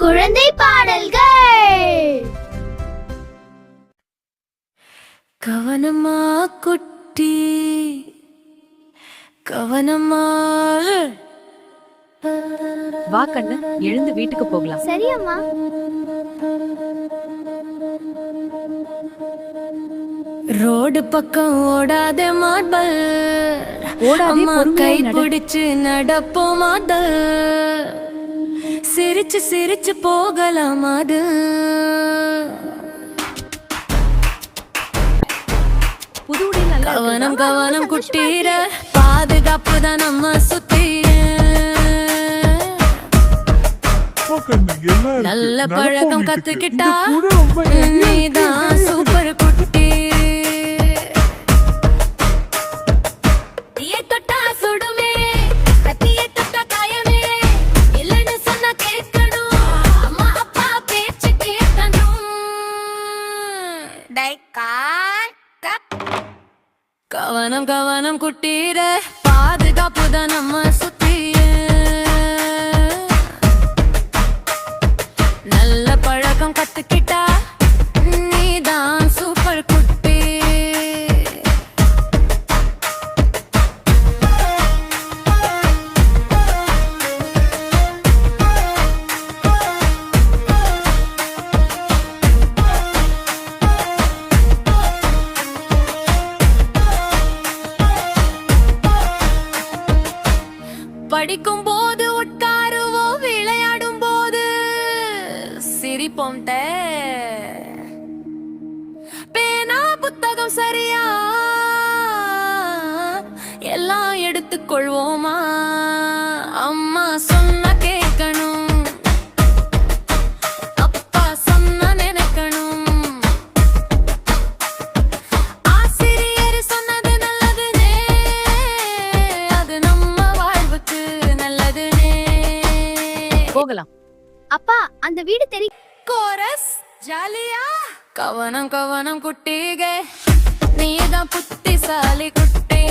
குழந்தை பாடல்கள். கவனமா குட்டி கவனமா. வா கண்ணு, எழுந்து வீட்டுக்கு போகலாம். சரி அம்மா. ரோடு பக்கம் ஓடாத மாடல், ஓடாதே, அம்மா கை பொறுமையா நட. பிடிச்சு நடப்போ மாடல், சிரிச்சு சிரிச்சு போகலாம் அது. புது உடை நல்லா இருக்கு. கவனம் கவனம் குட்டீர, பாதுகாப்பு தான் நம்ம சுத்தி. நல்ல பழக்கம் கத்துக்கிட்டா நீதான் சூப்பர் குட்டி. தீயை தொட்டா சுடுமே, கத்தியை தொட்டா காயமே, இல்லைன்னு சொன்னா கேட்கணும், அம்மா அப்பா பேச்சு கேட்கணும். கவனம் கவனம் குட்டீர, பாதுகாப்பு தான் நம்ம சுத்திய. நல்ல பழக்கம் கத்துக்கிட்டா நீதான் சூப்பர் குட்டி. படிக்கும் போது உட்காருவோம், விளையாடும் போது சிரிப்போம். பேனா புத்தகம் சரியா எல்லாம் எடுத்துக்கொள்வோமா, அம்மா சொன்ன கேட்கணும், அப்பா சொன்ன நினைக்கணும், ஆசிரியர் சொன்னது நல்லதுனே, அது நம்ம வாழ்வுக்கு நல்லதுனே. போகலாம். அப்பா, அந்த வீடு தெரியும். கோரஸ் ஜாலியா. கவனம் கவனம் குட்டிகே, நீதான் புத்திசாலி குட்டி.